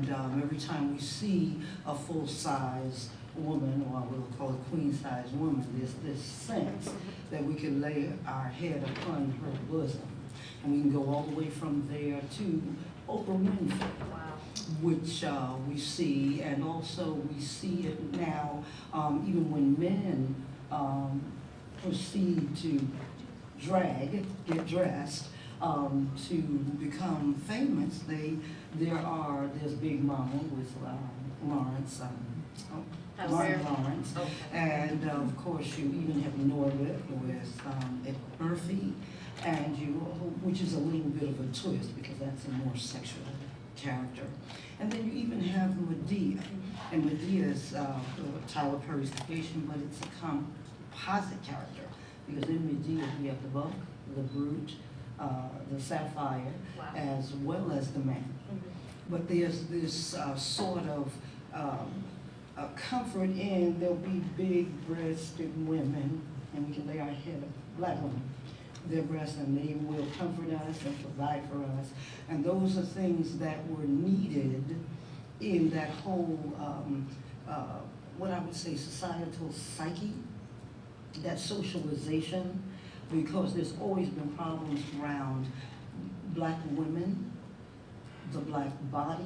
And every time we see a full-size woman, or we'll call it queen-size woman, there's this sense that we can lay our head upon her bosom. And we can go all the way from there to Oprah Winfrey, which we see, and also we see it now, even when men proceed to get dressed, to become famous. There's Big Mama with Lawrence, Lawrence, okay. And of course you even have Norbert with Ed Murphy, and which is a little bit of a twist because that's a more sexual character. And then you even have Medea, and Medea is Tyler Perry's creation, but it's a composite character because in Medea we have the buck, the brute, the sapphire, as well as the man. But there's this sort of a comfort in there'll be big-breasted women, and we can lay our head of black women, their breasts, and they will comfort us and provide for us. And those are things that were needed in that whole, what I would say, societal psyche, that socialization, because there's always been problems around black women, the black body,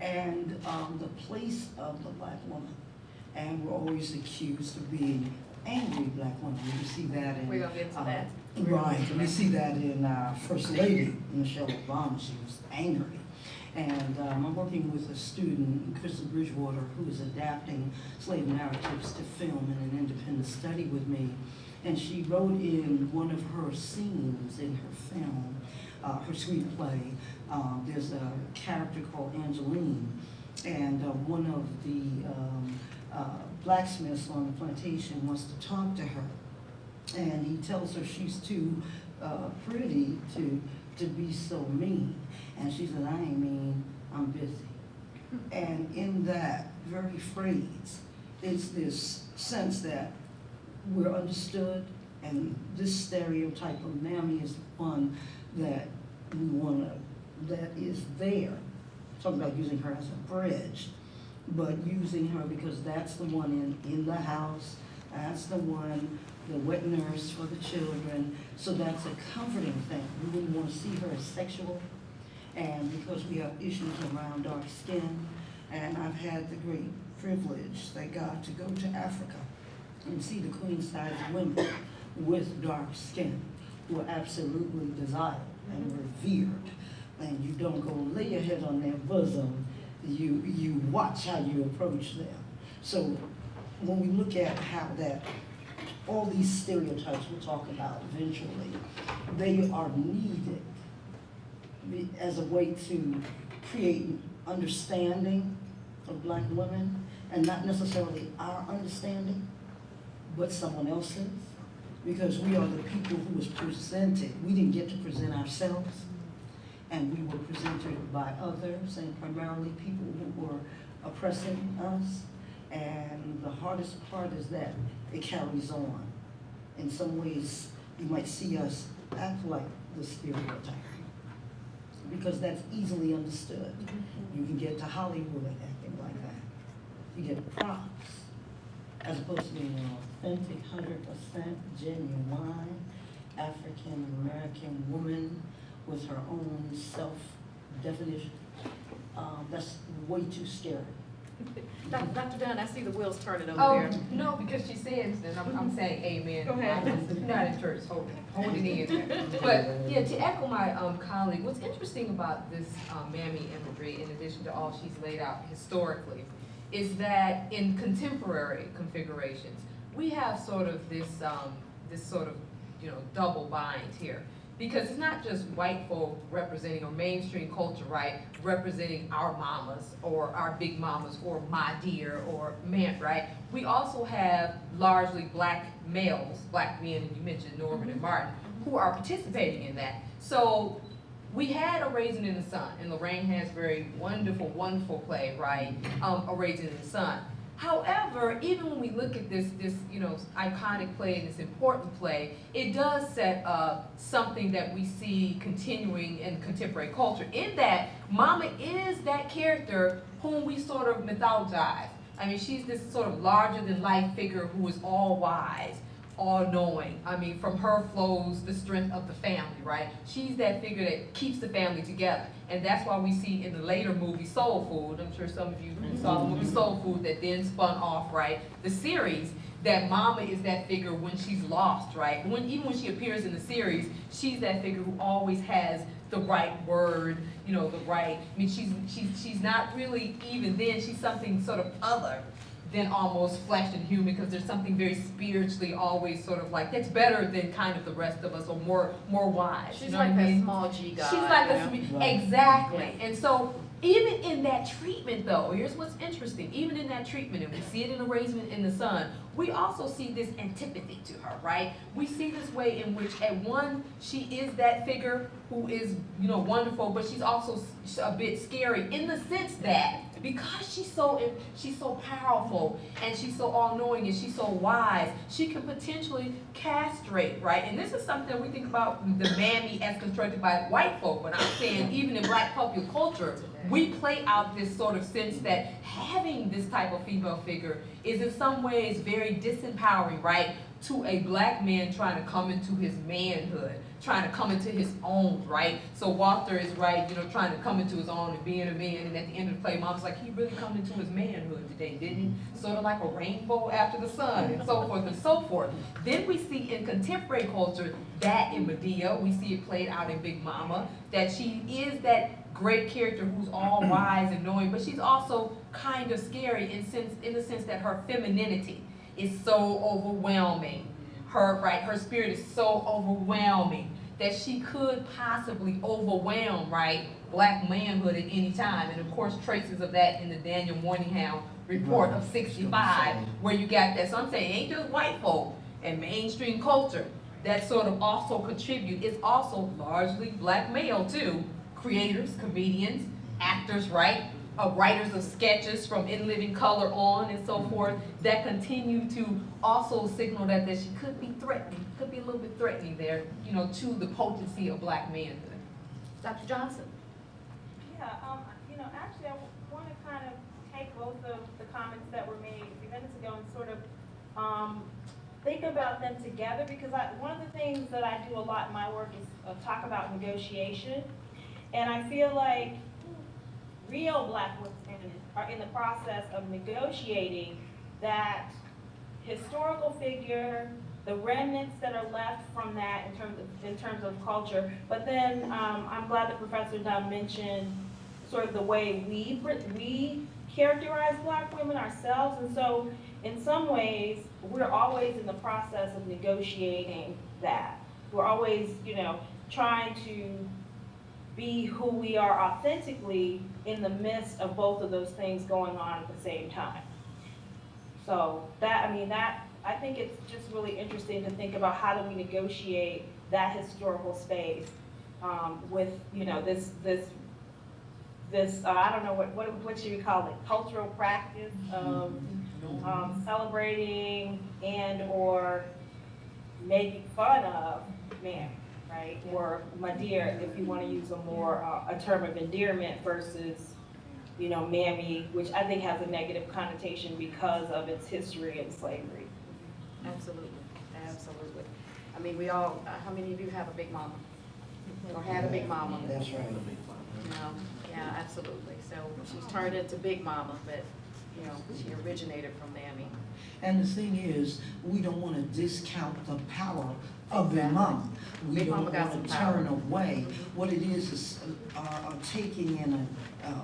and the place of the black woman. And we're always accused of being angry black women. You see that in... We're going to get to that. Right, we see that in First Lady, Michelle Obama. She was angry. And I'm working with a student, Krista Bridgewater, who is adapting slave narratives to film in an independent study with me. And she wrote in one of her scenes in her film, her screenplay, there's a character called Angeline, and one of the blacksmiths on the plantation wants to talk to her. And he tells her she's too pretty to be so mean. And she said, I ain't mean, I'm busy. And in that very phrase, it's this sense that we're understood, and this stereotype of mammy is the one that we want to, that is there. Talking about using her as a bridge, but using her because that's the one in the house, that's the one, the wet nurse for the children, so that's a comforting thing. We wouldn't want to see her as sexual, and because we have issues around dark skin, and I've had the great privilege, thank God, to go to Africa and see the queen-size women with dark skin who are absolutely desired and revered. And you don't go lay your head on their bosom, you watch how you approach them. So when we look at how that, all these stereotypes we'll talk about eventually, they are needed as a way to create understanding of black women, and not necessarily our understanding, but someone else's, because we are the people who was presented. We didn't get to present ourselves, and we were presented by others, and primarily people who were oppressing us. And the hardest part is that it carries on. In some ways, you might see us act like the stereotype, because that's easily understood. You can get to Hollywood acting like that. You get props, as opposed to being an authentic, 100% genuine African-American woman with her own self-definition. That's way too scary. Dr. Dunn, I see the wheels turning over there. No, because she says, and I'm saying amen. Go ahead. I'm not in church, hold it in. But yeah, to echo my colleague, what's interesting about this mammy imagery, in addition to all she's laid out historically, is that in contemporary configurations, we have sort of this sort of, double bind here. Because it's not just white folk representing, or mainstream culture, right, representing our mamas, or our big mamas, or my dear, or man, right? We also have largely black males, black men, and you mentioned Norman and Martin, who are participating in that. So we had A Raisin in the Sun, and Lorraine has very wonderful, wonderful play, right, A Raisin in the Sun. However, even when we look at this iconic play and this important play, it does set up something that we see continuing in contemporary culture, in that Mama is that character whom we sort of mythologize. I mean, she's this sort of larger-than-life figure who is all-wise, all-knowing. I mean, from her flows the strength of the family, right? She's that figure that keeps the family together. And that's why we see in the later movie Soul Food, I'm sure some of you saw the movie Soul Food that then spun off, right? The series, that Mama is that figure when she's lost, right? Even when she appears in the series, she's that figure who always has the right word, the right, I mean, she's not really even then, she's something sort of other than almost flesh and human, because there's something very spiritually always sort of like, that's better than kind of the rest of us, or more wise. She's like that small G God. She's like exactly. And so even in that treatment though, here's what's interesting, even in that treatment, and we see it in Erasement in the Sun, we also see this antipathy to her, right? We see this way in which at one, she is that figure who is, wonderful, but she's also a bit scary in the sense that because she's so powerful and she's so all-knowing and she's so wise, she can potentially castrate, right? And this is something we think about the mammy as constructed by white folk, but I'm saying even in Black popular culture, we play out this sort of sense that having this type of female figure is in some ways very disempowering, right? To a Black man trying to come into his manhood, trying to come into his own, right? So Walter is right, trying to come into his own and being a man, and at the end of the play, Mom's like, he really come into his manhood today, didn't he? Sort of like a rainbow after the sun, and so forth and so forth. Then we see in contemporary culture that in Medea, we see it played out in Big Mama, that she is that great character who's all wise and knowing, but she's also kind of scary in the sense that her femininity is so overwhelming. Her spirit is so overwhelming that she could possibly overwhelm, right, Black manhood at any time. And of course, traces of that in the Daniel Morningham report of '65, where you got that. So I'm saying, it ain't just white folk and mainstream culture that sort of also contribute. It's also largely Black male too. Creators, comedians, actors, right? Writers of sketches from In Living Color on and so forth, that continue to also signal that she could be threatening, could be a little bit threatening there, to the potency of Black manhood. Dr. Johnson? Yeah, actually I want to kind of take both of the comments that were made a few minutes ago and sort of think about them together, because one of the things that I do a lot in my work is talk about negotiation, and I feel like real Black women are in the process of negotiating that historical figure, the remnants that are left from that in terms of culture. But then I'm glad that Professor Dunn mentioned sort of the way we characterize Black women ourselves. And so in some ways, we're always in the process of negotiating that. We're always, trying to be who we are authentically in the midst of both of those things going on at the same time. So I think it's just really interesting to think about how do we negotiate that historical space with, this I don't know what should we call it, cultural practice of celebrating and or making fun of men. Right? Or my dear, if you want to use a term of endearment versus, mammy, which I think has a negative connotation because of its history in slavery. Absolutely, absolutely. I mean, we all, how many of you have a Big Mama? Or had a Big Mama? That's right. Yeah, absolutely. So she's turned into Big Mama, but, she originated from Mammy. And the thing is, we don't want to discount the power of Big Mama. We Big don't Mama got want to some power. turn away. What it is taking in a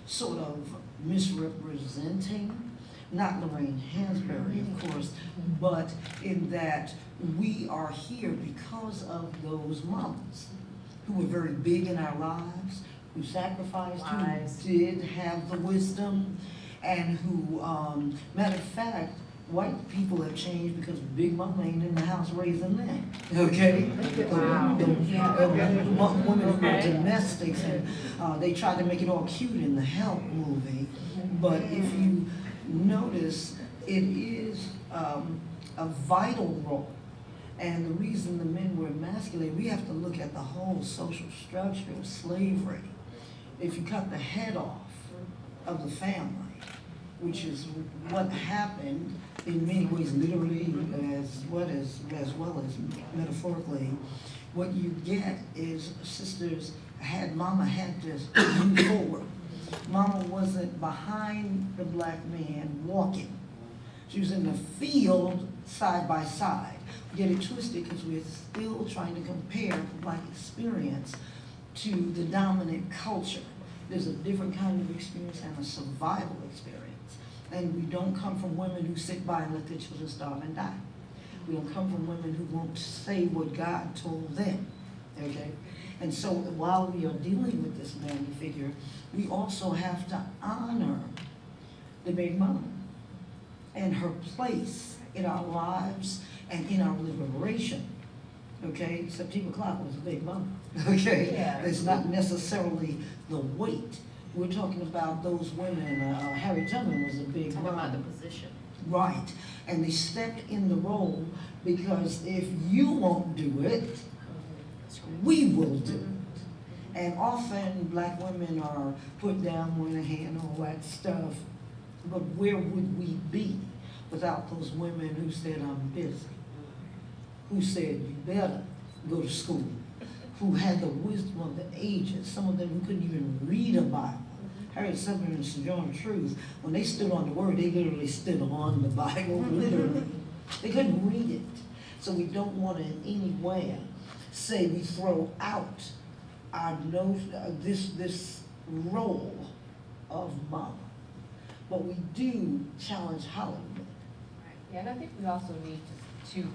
sort of misrepresenting, not Lorraine Hansberry, of course, but in that we are here because of those mamas who were very big in our lives, who sacrificed, who did have the wisdom, and who, matter of fact, white people have changed because Big Mama ain't in the house raising men, okay? Wow. Women who are domestics, and they tried to make it all cute in the Help movie, but if you notice it is a vital role. And the reason the men were emasculated, we have to look at the whole social structure of slavery. If you cut the head off of the family, which is what happened in many ways, literally as well as metaphorically, what you get is mama had to move forward. Mama wasn't behind the black man walking. She was in the field side by side. Get it twisted because we're still trying to compare the black experience to the dominant culture. There's a different kind of experience and a survival experience. And we don't come from women who sit by and let their children starve and die. We don't come from women who won't say what God told them, okay? And so while we are dealing with this mammy figure, we also have to honor the big mama and her place in our lives and in our liberation, okay? September Clark was a big mama, okay? Yeah. It's not necessarily the weight. We're talking about those women, Harriet Tubman was a big Talking mama. about the position. Right, and they stepped in the role because if you won't do it, we will do it. And often black women are put down on the hand, all that stuff, but where would we be without those women who said, I'm busy? Who said, you better go to school? Who had the wisdom of the ages, some of them who couldn't even read a Bible. Harriet Tubman and Sojourner Truth, when they stood on the word, they literally stood on the Bible, literally. They couldn't read it. So we don't want to in any way say we throw out our this role of mama. But we do challenge Hollywood. Yeah, and I think we also need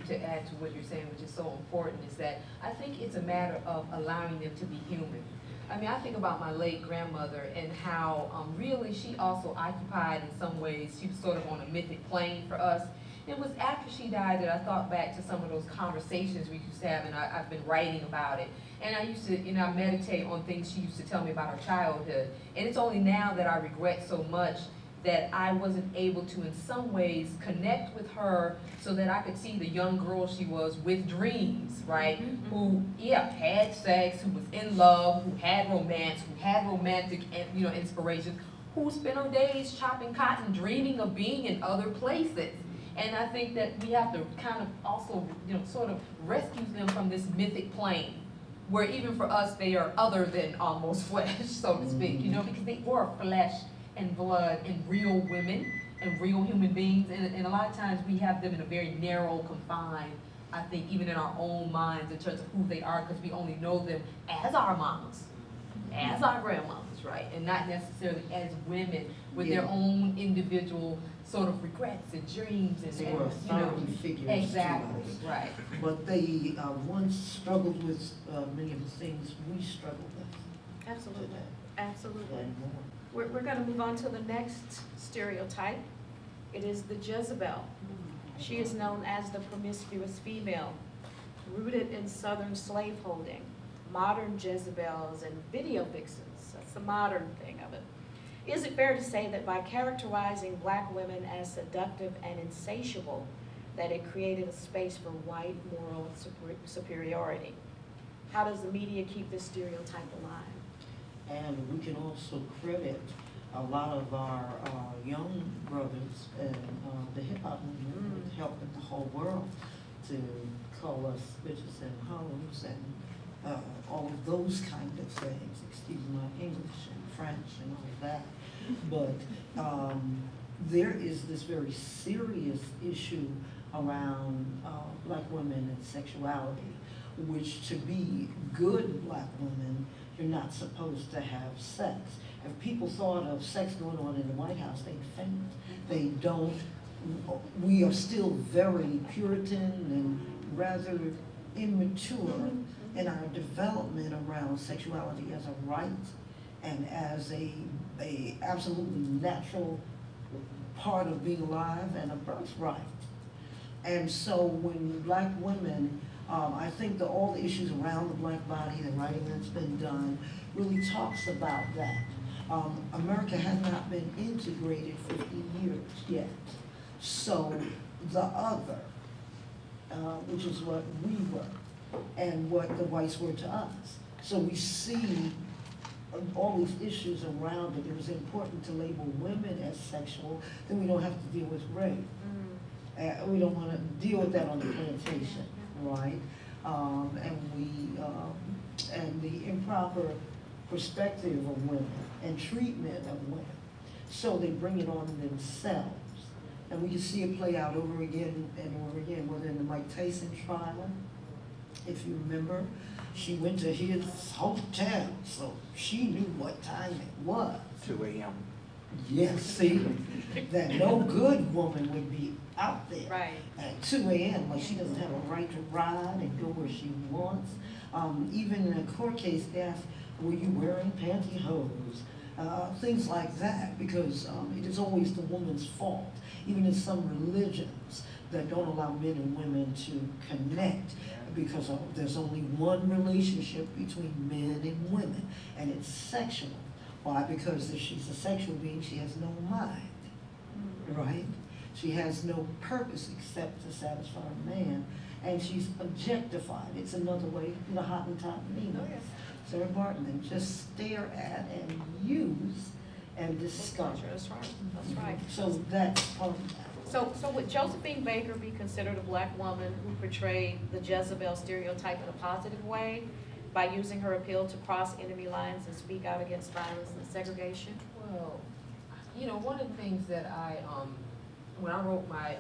to add to what you're saying, which is so important, is that I think it's a matter of allowing them to be human. I mean, I think about my late grandmother and how really she also occupied in some ways, she was sort of on a mythic plane for us. It was after she died that I thought back to some of those conversations we used to have, and I've been writing about it. And I used to, meditate on things she used to tell me about her childhood. And it's only now that I regret so much that I wasn't able to, in some ways, connect with her so that I could see the young girl she was with dreams, right? Who, had sex, who was in love, who had romance, who had romantic, inspirations, who spent her days chopping cotton, dreaming of being in other places. And I think that we have to kind of also, sort of rescue them from this mythic plane, where even for us, they are other than almost flesh, so to speak, because they were flesh and blood and real women and real human beings. And a lot of times we have them in a very narrow, confined, I think, even in our own minds in terms of who they are, because we only know them as our mamas, as our grandmothers, right? And not necessarily as women with their own individual sort of regrets and dreams and They were authority figures. Exactly, to us. right. But they once struggled with many of the things we struggle with. Absolutely, today. absolutely. And more. We're going to move on to the next stereotype. It is the Jezebel. She is known as the promiscuous female, rooted in Southern slaveholding, modern Jezebels and video vixens. That's the modern thing of it. Is it fair to say that by characterizing black women as seductive and insatiable, that it created a space for white moral superiority? How does the media keep this stereotype alive? And we can also credit a lot of our young brothers and the hip hop movement with helping the whole world to call us bitches and hoes and all of those kind of things. Excuse my English and French and all of that. But there is this very serious issue around black women and sexuality, which to be good black women, you're not supposed to have sex. If people thought of sex going on in the White House, they'd faint. They don't. We are still very Puritan and rather immature in our development around sexuality as a right and as a absolutely natural part of being alive and a birthright. And so when black women, I think that all the issues around the black body, the writing that's been done, really talks about that. America has not been integrated 50 years yet. So the other, which is what we were and what the whites were to us. So we see all these issues around it. It was important to label women as sexual, then we don't have to deal with rape. We don't want to deal with that on the plantation, right? And the improper perspective of women and treatment of women. So they bring it on themselves. And we can see it play out over again and over again, whether in the Mike Tyson trial, if you remember, she went to his hotel, so she knew what time it was. 2 a.m. Yes, see, that no good woman would be out there Right. at 2 a.m. like she doesn't have a right to ride and go where she wants. Even in a court case, they ask, were you wearing pantyhose? Things like that, because it is always the woman's fault. Even in some religions that don't allow men and women to connect, because there's only one relationship between men and women, and it's sexual. Why? Because if she's a sexual being, she has no mind, right? She has no purpose except to satisfy a man, and she's objectified. It's another way, the Hottentot Nina. Oh, yes. Sarah Bartman, just stare at and use and discover. That's right. That's right. So that's part of that. So would Josephine Baker be considered a black woman who portrayed the Jezebel stereotype in a positive way by using her appeal to cross enemy lines and speak out against violence and segregation? Well, you know, one of the things that when I wrote my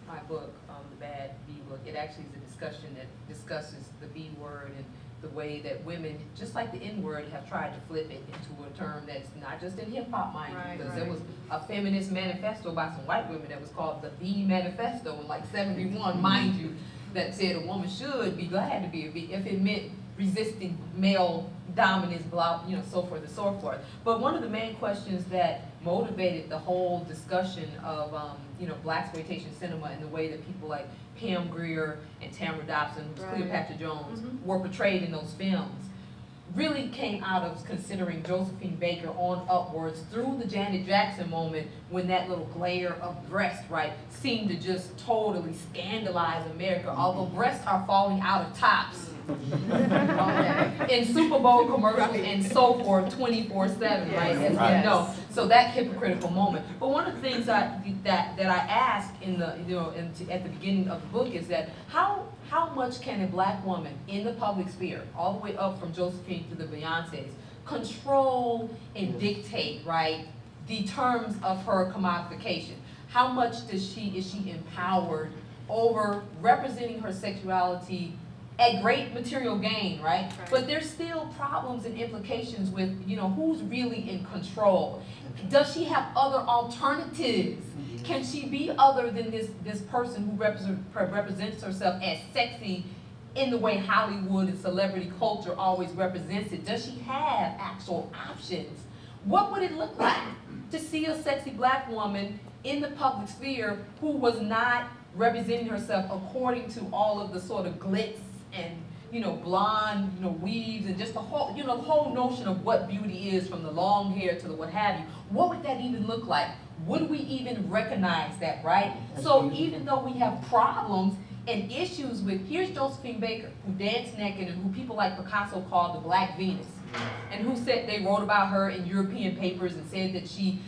my book, The Bad B Book, it actually is a discussion that discusses the B word and the way that women, just like the N word, have tried to flip it into a term that's not just in hip hop, mind you, because there was a feminist manifesto by some white women that was called the B Manifesto in like '71, mind you, that said a woman should be glad to be a B if it meant resisting male dominance, blah, you know, so forth and so forth. But one of the main questions that motivated the whole discussion of, you know, blaxploitation cinema and the way that people like Pam Grier and Tamara Dobson, Cleopatra Jones, were portrayed in those films, really came out of considering Josephine Baker on upwards through the Janet Jackson moment when that little glare of breast, right, seemed to just totally scandalize America, although breasts are falling out of tops. In Super Bowl commercials and so forth 24/7, right? As we know. So that hypocritical moment. But one of the things that I ask in the at the beginning of the book is that how much can a black woman in the public sphere, all the way up from Josephine to the Beyoncés, control and dictate, right, the terms of her commodification? How much is she empowered over representing her sexuality at great material gain, right? But there's still problems and implications with, you know, who's really in control. Does she have other alternatives? Can she be other than this person who represents herself as sexy in the way Hollywood and celebrity culture always represents it? Does she have actual options? What would it look like to see a sexy black woman in the public sphere who was not representing herself according to all of the sort of glitz and, you know, blonde, you know, weaves and just the whole, you know, the whole notion of what beauty is, from the long hair to the what have you? What would that even look like? Would we even recognize that, right? So even though we have problems and issues with, here's Josephine Baker, who danced naked and who people like Picasso called the Black Venus, and who said they wrote about her in European papers and said that she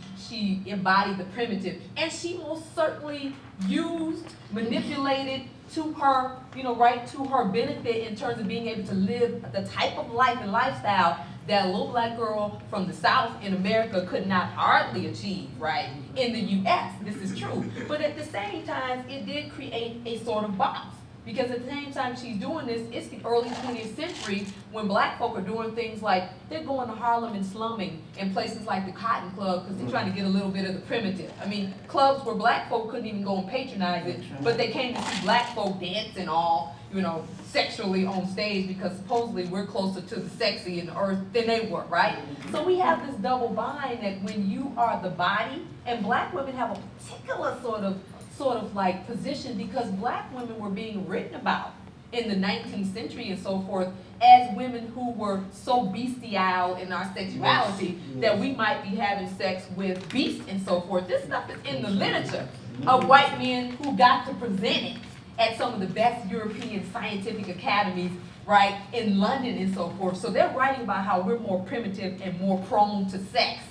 embodied the primitive, and she most certainly used, manipulated to her, you know, right, to her benefit in terms of being able to live the type of life and lifestyle that a little black girl from the South in America could not hardly achieve, right, in the U.S. This is true. But at the same time, it did create a sort of box. Because at the same time she's doing this, it's the early 20th century when black folk are doing things like they're going to Harlem and slumming in places like the Cotton Club because they're trying to get a little bit of the primitive. I mean, clubs where black folk couldn't even go and patronize it, but they came to see black folk dancing all, you know, sexually on stage because supposedly we're closer to the sexy and the earth than they were, right? So we have this double bind that when you are the body, and black women have a particular sort of like position because black women were being written about in the 19th century and so forth as women who were so bestial in our sexuality that we might be having sex with beasts and so forth. This stuff is in the literature of white men who got to present it at some of the best European scientific academies, right, in London and so forth. So they're writing about how we're more primitive and more prone to sex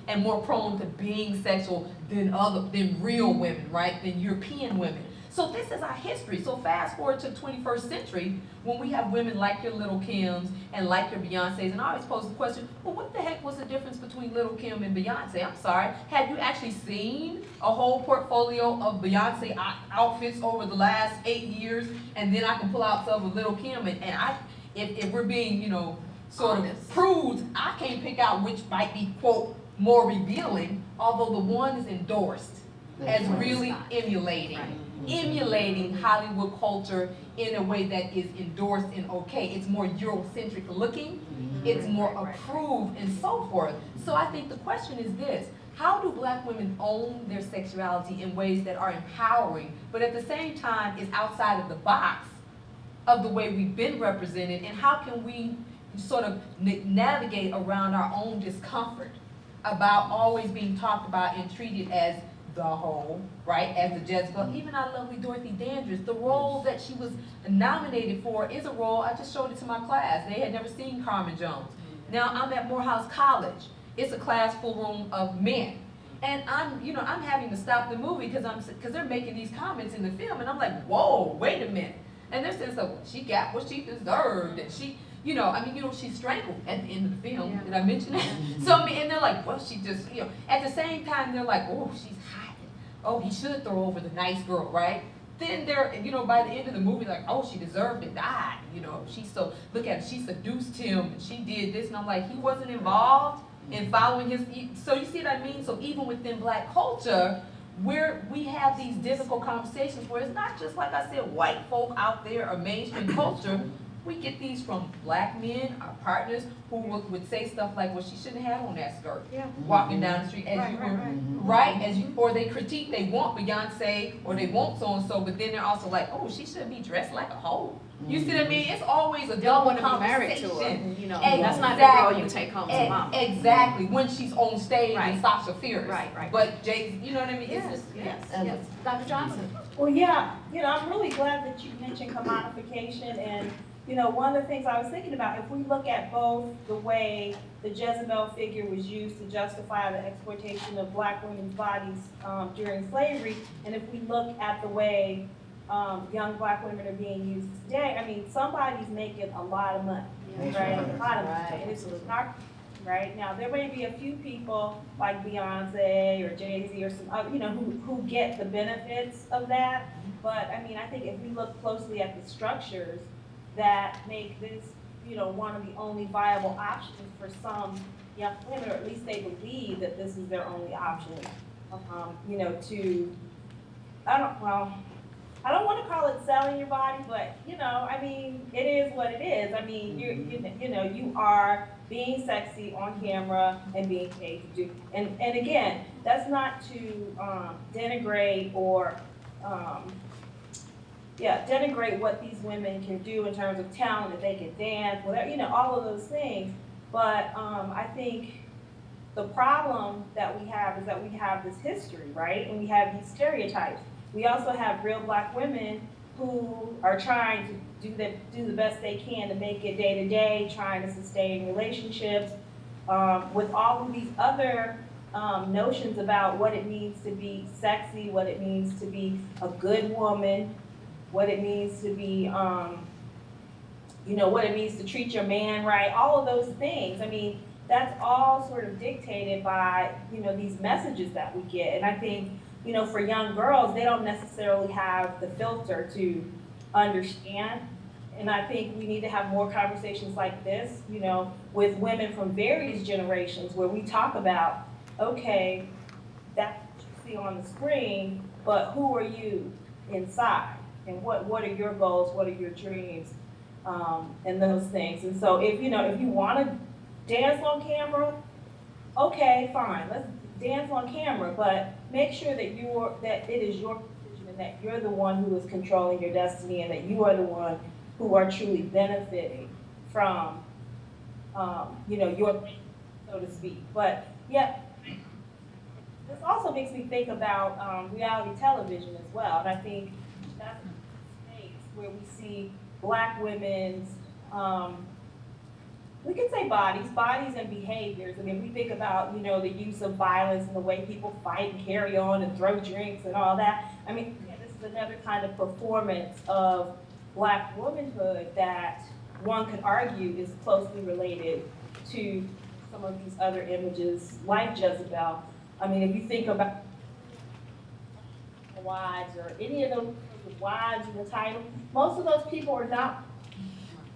and more prone to being sexual than real women, right, than European women. So this is our history. So fast forward to the 21st century when we have women like your Little Kims and like your Beyoncés. And I always pose the question, well, what the heck was the difference between Little Kim and Beyonce? I'm sorry. Have you actually seen a whole portfolio of Beyonce outfits over the last 8 years? And then I can pull out some of Little Kim. And if we're being, sort of prudes, I can't pick out which might be, quote, more revealing, although the one is endorsed as really emulating. Right. Emulating Hollywood culture in a way that is endorsed and okay. It's more Eurocentric looking, it's more approved and so forth. So I think the question is this: how do black women own their sexuality in ways that are empowering, but at the same time is outside of the box of the way we've been represented, and how can we sort of navigate around our own discomfort about always being talked about and treated as the whole, right, as the Jezebel. Even our lovely Dorothy Dandridge, the role that she was nominated for is a role, I just showed it to my class. They had never seen Carmen Jones. Now I'm at Morehouse College. It's a class full room of men. And I'm having to stop the movie because they're making these comments in the film, and I'm like, whoa, wait a minute. And they're saying, so she got what she deserved, and she, she strangled at the end of the film. Yeah. Did I mention that? So, and they're like, well, she just, at the same time, they're like, oh, she's hiding. Oh, he should throw over the nice girl, right? Then they're, by the end of the movie, like, oh, she deserved to die. Look at it, she seduced him, and she did this, and I'm like, he wasn't involved in following his, so you see what I mean? So even within black culture, we have these difficult conversations where it's not just, like I said, white folk out there or mainstream culture. We get these from black men, our partners, who would say stuff like, well, she shouldn't have on that skirt, walking down the street, or they critique, they want Beyonce, or they want so-and-so, but then they're also like, oh, she shouldn't be dressed like a hoe. You see what I mean? It's always a double conversation. That's not the girl you take home to mom. Exactly, when she's on stage in Sasha Fierce. Right. But Jay, you know what I mean? Yes. Dr. Johnson. Well, yeah, I'm really glad that you mentioned commodification, and one of the things I was thinking about, if we look at both the way the Jezebel figure was used to justify the exploitation of black women's bodies during slavery, and if we look at the way young black women are being used today, I mean, somebody's making a lot of money, right? A lot of money. And it's not, right? Now, there may be a few people like Beyonce or Jay-Z or some other, who get the benefits of that, but I mean, I think if we look closely at the structures that make this, one of the only viable options for some young women, or at least they believe that this is their only option, I don't want to call it selling your body, but, I mean, it is what it is. I mean, you are being sexy on camera and being paid to do, and again, that's not to denigrate or, denigrate what these women can do in terms of talent, if they can dance, whatever, all of those things. But I think the problem that we have is that we have this history, right? And we have these stereotypes. We also have real black women who are trying to do the best they can to make it day to day, trying to sustain relationships with all of these other notions about what it means to be sexy, what it means to be a good woman, what it means to be, what it means to treat your man right, all of those things. I mean, that's all sort of dictated by, these messages that we get. And I think, for young girls, they don't necessarily have the filter to understand. And I think we need to have more conversations like this, with women from various generations where we talk about, okay, that's what you see on the screen, but who are you inside? And what are your goals? What are your dreams? And those things. And so if you want to dance on camera, okay, fine, let's dance on camera, but make sure that it is your decision and that you're the one who is controlling your destiny and that you are the one who are truly benefiting from, you know, your, so to speak. But yeah, this also makes me think about reality television as well. And I think that's a space where we see Black women's, we can say bodies and behaviors. I mean, we think about, you know, the use of violence and the way people fight and carry on and throw drinks and all that. I mean, yeah, this is another kind of performance of Black womanhood that one could argue is closely related to some of these other images like Jezebel. I mean, if you think about wives or any of those wives in the title, most of those people are not.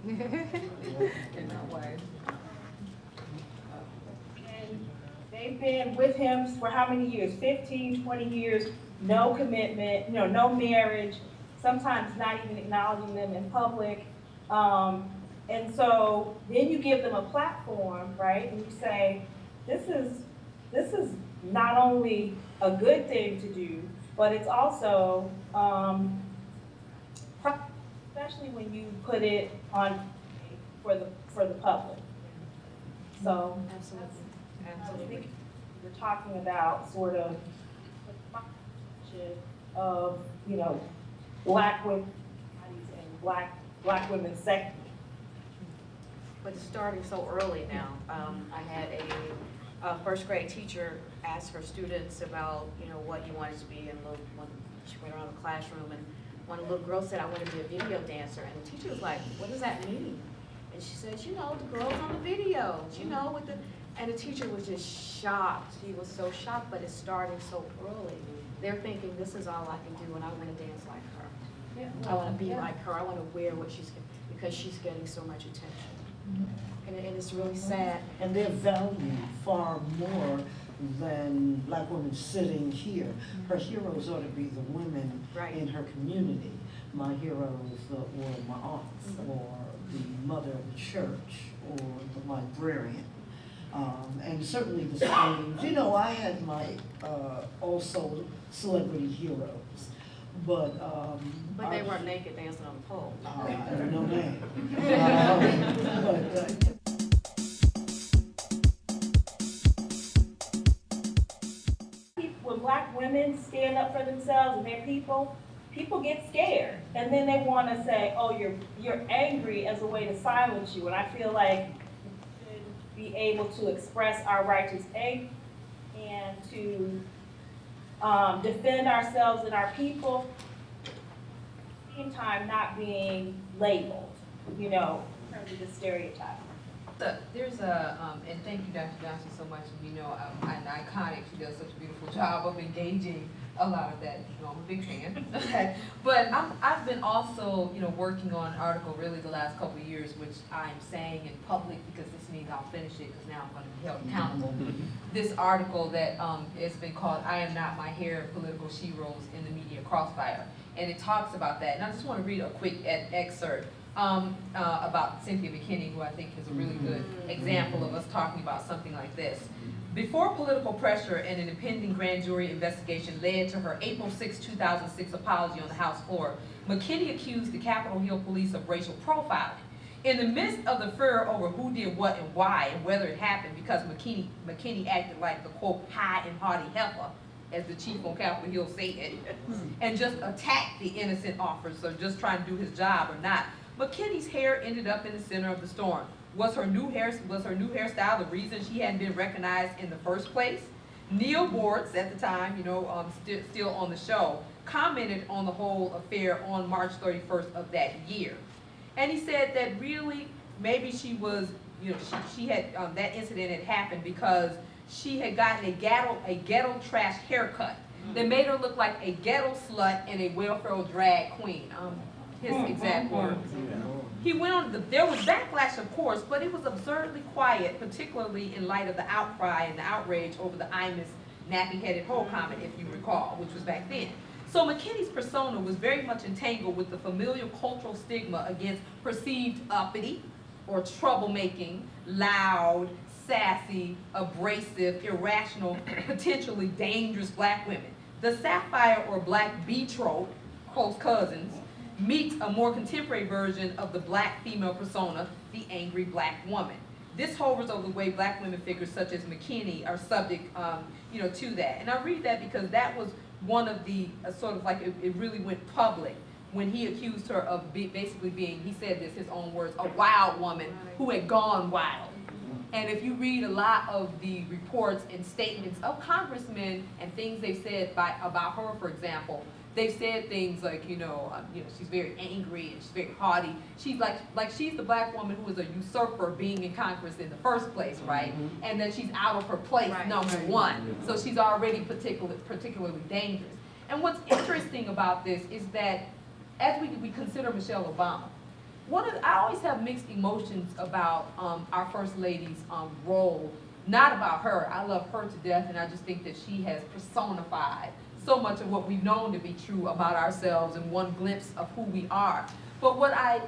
In that way. And they've been with him for how many years? 15, 20 years, no commitment, you know, no marriage, sometimes not even acknowledging them in public. And so then you give them a platform, right? And you say, this is not only a good thing to do, but it's also, especially when you put it on for the public. So Absolutely. I Absolutely. think we're talking about sort of the function of, you know, Black women and black women's sex. But it's starting so early now. I had a first grade teacher ask her students about, you know, what you wanted to be, and when she went around the classroom, and one little girl said, I want to be a video dancer, and the teacher was like, what does that mean? And she said, you know, the girls on the videos, you know, with the, and the teacher was just shocked. He was so shocked, but it's starting so early. They're thinking, this is all I can do, and I want to dance like her. Yeah. I want to be like her. I want to wear what she's, because she's getting so much attention. And it's really sad. And they're valued far more than Black women sitting here. Her heroes ought to be the women Right. in her community. My heroes were my aunts, or the mother of the church, or the librarian. And certainly the slaves. You know, I had my also celebrity heroes, but They weren't naked dancing on the pole. no name. When Black women stand up for themselves and their people get scared, and then they want to say, "Oh, you're angry," as a way to silence you. And I feel like we should be able to express our righteous anger and to defend ourselves and our people, at the same time not being labeled, you know, in terms of the stereotype. There's a, and thank you, Dr. Johnson, so much. You know, an iconic. She does such a beautiful job of engaging a lot of that. You know, I'm a big fan. Okay. But I've been also, you know, working on an article really the last couple of years, which I'm saying in public because this means I'll finish it because now I'm going to be held accountable. This article that has been called "I Am Not My Hair: Political She-Roles in the Media Crossfire," and it talks about that. And I just want to read a quick excerpt. About Cynthia McKinney, who I think is a really good example of us talking about something like this. Before political pressure and an impending grand jury investigation led to her April 6, 2006 apology on the House floor, McKinney accused the Capitol Hill police of racial profiling. In the midst of the furor over who did what and why and whether it happened, because McKinney acted like the, quote, high and haughty heifer, as the chief on Capitol Hill said, and just attacked the innocent officer just trying to do his job or not, McKinney's hair ended up in the center of the storm. Was her new hairstyle the reason she hadn't been recognized in the first place? Neil Bortz, at the time, you know, still on the show, commented on the whole affair on March 31st of that year. And he said that really, maybe she was, you know, she had, that incident had happened because she had gotten a ghetto trash haircut that made her look like a ghetto slut and a welfare drag queen. His exact words. He went on, there was backlash, of course, but it was absurdly quiet, particularly in light of the outcry and the outrage over the Imus nappy-headed hoe comment, if you recall, which was back then. So McKinney's persona was very much entangled with the familiar cultural stigma against perceived uppity or troublemaking, loud, sassy, abrasive, irrational, potentially dangerous Black women. The sapphire or Black betrothed, close cousins, meets a more contemporary version of the Black female persona, the angry Black woman. This hovers over the way Black women figures such as McKinney are subject, to that. And I read that because that was one of the sort of like it really went public when he accused her of basically being, he said this, his own words, a wild woman who had gone wild. And if you read a lot of the reports and statements of congressmen and things they've said about her, for example, they've said things like, she's very angry and she's very haughty. She's like she's the Black woman who was a usurper being in Congress in the first place, right? And then she's out of her place, number one. So she's already particularly dangerous. And what's interesting about this is that as we consider Michelle Obama, I always have mixed emotions about our First Lady's role, not about her. I love her to death, and I just think that she has personified so much of what we've known to be true about ourselves and one glimpse of who we are. But what I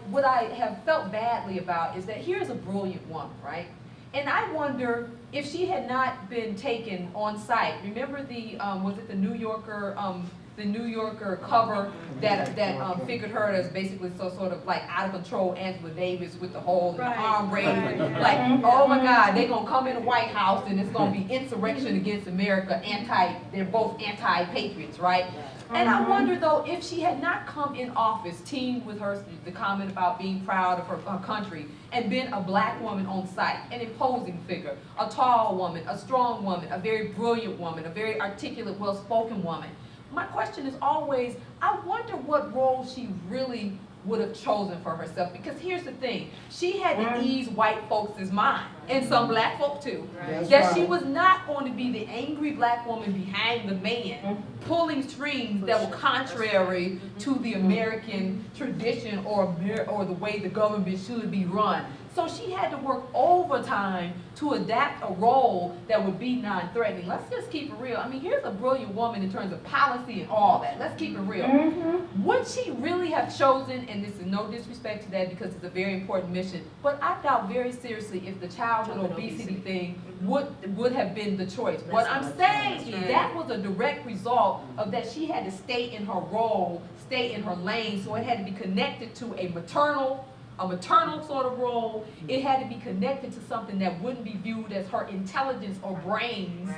have felt badly about is that here's a brilliant woman, right? And I wonder if she had not been taken on site. Remember was it the New Yorker cover that figured her as basically sort of like out of control Angela Davis with the whole arm raised, like, oh my God, they're gonna come in the White House and it's gonna be insurrection against America, they're both anti-patriots, right? And I wonder though, if she had not come in office, teamed with the comment about being proud of her country, and been a Black woman on site, an imposing figure, a tall woman, a strong woman, a very brilliant woman, a very articulate, well-spoken woman. My question is always, I wonder what role she really would have chosen for herself, because here's the thing, she had to ease white folks' mind, and some Black folk too, that she was not going to be the angry Black woman behind the man, pulling strings that were contrary to the American tradition or the way the government should be run. So she had to work overtime to adapt a role that would be non-threatening. Let's just keep it real. I mean, here's a brilliant woman in terms of policy and all that. Let's keep it real. Would she really have chosen, and this is no disrespect to that because it's a very important mission, but I doubt very seriously if the childhood obesity thing would have been the choice. What I'm saying is that was a direct result of that she had to stay in her role, stay in her lane, so it had to be connected to a maternal sort of role. It had to be connected to something that wouldn't be viewed as her intelligence or brains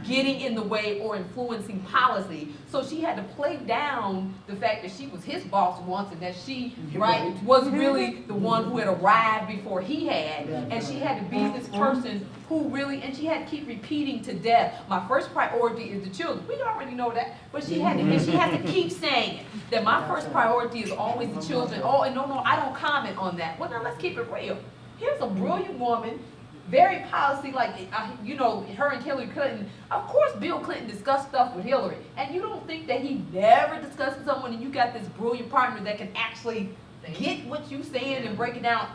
getting in the way or influencing policy. So she had to play down the fact that she was his boss once and that she was really the one who had arrived before he had. And she had to be this person who really, and she had to keep repeating to death, my first priority is the children. We already know that, but she had to, and she has to keep saying it, that my first priority is always the children. Oh, and no, I don't comment on that. Well, now let's keep it real. Here's a brilliant woman, very policy, like, her and Hillary Clinton. Of course, Bill Clinton discussed stuff with Hillary, and you don't think that he never discussed someone, and you got this brilliant partner that can actually get what you're saying and break it down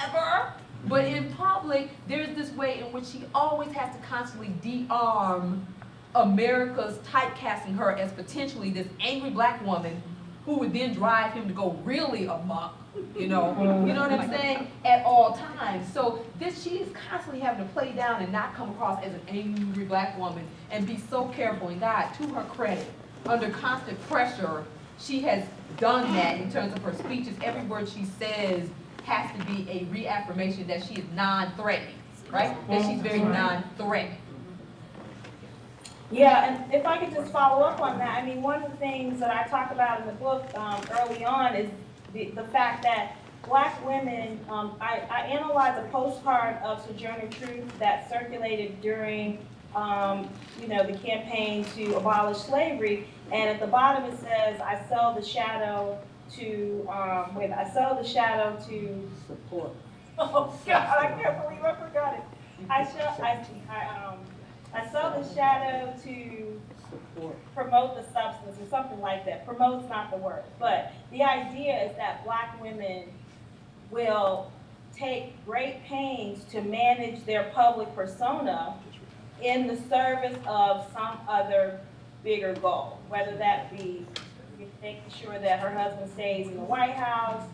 ever? But in public, there's this way in which she always has to constantly de-arm America's typecasting her as potentially this angry Black woman who would then drive him to go really amok, you know what I'm saying, at all times. So she is constantly having to play down and not come across as an angry Black woman and be so careful. And God, to her credit, under constant pressure, she has done that in terms of her speeches. Every word she says has to be a reaffirmation that she is non-threatening, right? That she's very non-threatening. Yeah, and if I could just follow up on that, I mean, one of the things that I talk about in the book early on is the fact that Black women, I analyzed a postcard of Sojourner Truth that circulated during, the campaign to abolish slavery, and at the bottom it says, I sell the shadow to support. Oh God, I can't believe I forgot it. I sell the shadow to support, promote the substance, or something like that. Promote's not the word, but the idea is that Black women will take great pains to manage their public persona in the service of some other bigger goal, whether that be making sure that her husband stays in the White House,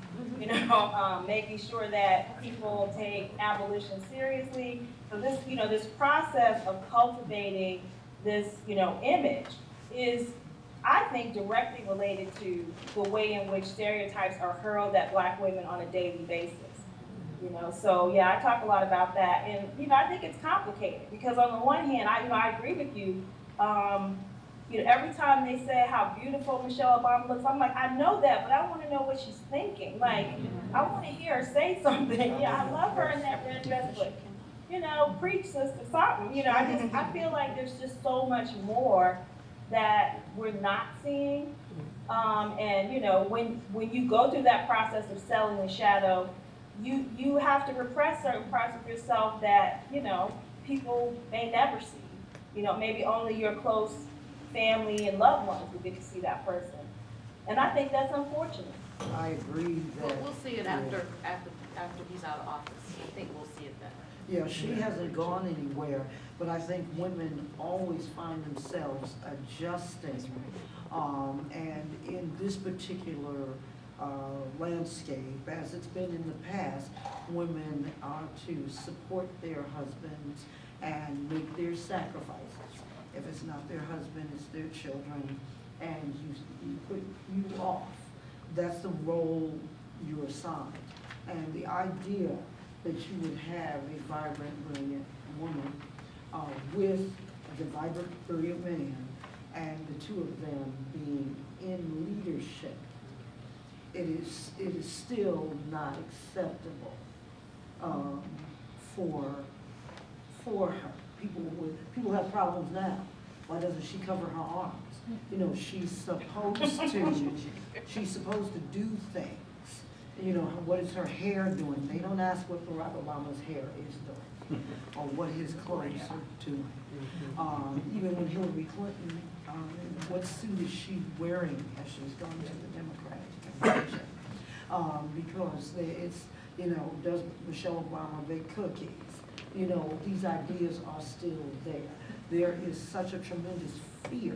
making sure that people take abolition seriously. So this process of cultivating this, image is I think, directly related to the way in which stereotypes are hurled at Black women on a daily basis. You know, so yeah, I talk a lot about that, and you know, I think it's complicated because on the one hand, I agree with you. You know, every time they say how beautiful Michelle Obama looks, I'm like, I know that, but I want to know what she's thinking. Like, I want to hear her say something. Yeah, I love her in that red dress, but you know, preach, sister, something. You know, I feel like there's just so much more that we're not seeing. And you know, when you go through that process of selling the shadow, you have to repress certain parts of yourself that, you know, people may never see. You know, maybe only your close family and loved ones will get to see that person. And I think that's unfortunate. I agree that. We'll see it after he's out of office. I think we'll see it then. Yeah, she hasn't gone anywhere, but I think women always find themselves adjusting. And in this particular landscape, as it's been in the past, women are to support their husbands and make their sacrifices. If it's not their husband, it's their children, and you put you off. That's the role you're assigned. And the idea that you would have a vibrant, brilliant woman with the vibrant, brilliant man, and the two of them being in leadership, it is still not acceptable for her. People have problems now. Why doesn't she cover her arms? You know, she's supposed to do things. You know, what is her hair doing? They don't ask what Barack Obama's hair is doing or what his clothes are doing. Even when Hillary Clinton, what suit is she wearing as she's going to the Democratic convention? Because it's, you know, does Michelle Obama bake cookies? You know, these ideas are still there. There is such a tremendous fear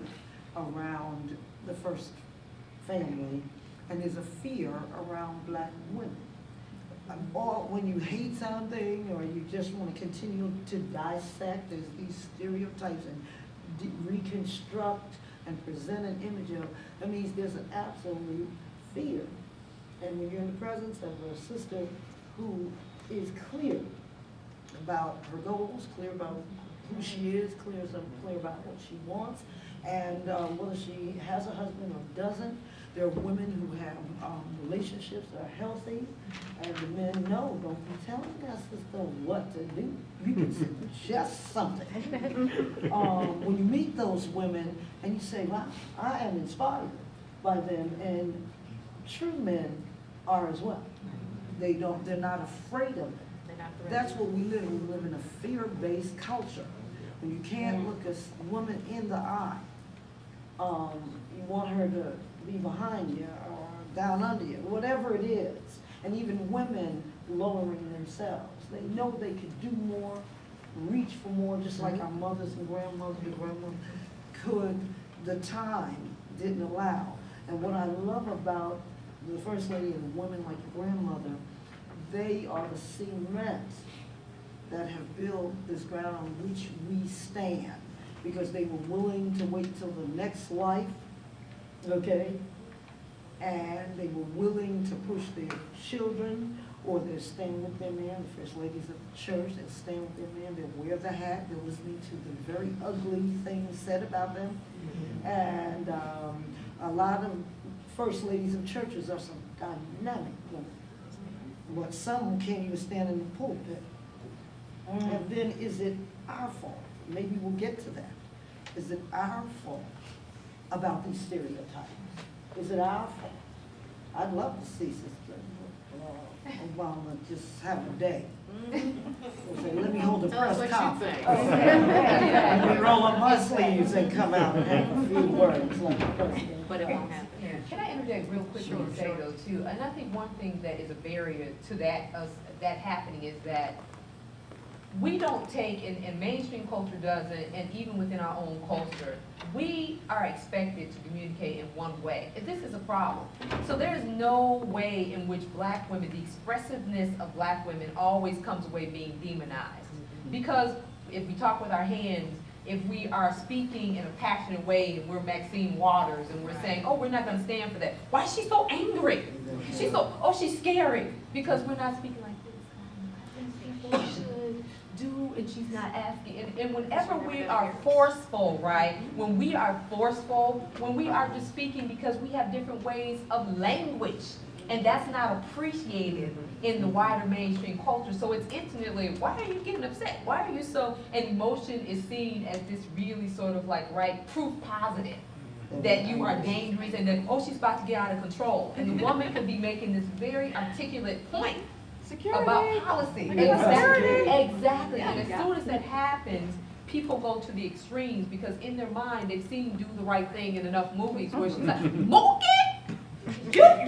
around the first family, and there's a fear around Black women. Or when you hate something or you just want to continue to dissect, there's these stereotypes and reconstruct and present an image of, that means there's an absolute fear. And when you're in the presence of a sister who is clear about her goals, clear about who she is, clear about what she wants, and whether she has a husband or doesn't. There are women who have relationships that are healthy, and the men know, don't be telling us sister what to do. You can suggest something. When you meet those women and you say, wow, I am inspired by them, and true men are as well. They're not afraid of it. That's what we live in. We live in a fear-based culture. When you can't look a woman in the eye, you want her to be behind you or down under you, whatever it is. And even women lowering themselves. They know they could do more, reach for more, just like our mothers and grandmothers could. The time didn't allow. And what I love about the First Lady and women like your grandmother, they are the cement that have built this ground on which we stand, because they were willing to wait till the next life, okay? And they were willing to push their children, or they're staying with their man, the First Ladies of the church, they're staying with their man, they wear the hat, they're listening to the very ugly things said about them. And a lot of First Ladies of churches are some dynamic women, but some can't even stand in the pulpit. And then is it our fault? Maybe we'll get to that. Is it our fault about these stereotypes? Is it our fault? I'd love to see Sister Obama just have a day. Say, let me hold a press conference. Let me roll up my sleeves and come out and have a few words like the president. But it won't happen. Can I interject real quickly and say though too, and I think one thing that is a barrier to that happening is that we don't take, and mainstream culture doesn't, and even within our own culture, we are expected to communicate in one way. And this is a problem. So there is no way in which Black women, the expressiveness of Black women always comes away being demonized. Because if we talk with our hands, if we are speaking in a passionate way and we're Maxine Waters and we're saying, oh, we're not gonna stand for that. Why is she so angry? She's so, oh, she's scary. Because we're not speaking like this. I think people should do, and she's not asking. And whenever we are forceful, right? When we are forceful, when we are just speaking because we have different ways of language, and that's not appreciated in the wider mainstream culture. So it's instantly, why are you getting upset? Why are you so, and emotion is seen as this really sort of like, right, proof positive that you are dangerous and that, oh, she's about to get out of control. And the woman could be making this very articulate point about policy. Exactly. And as soon as that happens, people go to the extremes because in their mind they've seen Do the Right Thing in enough movies where she's like, Mookie!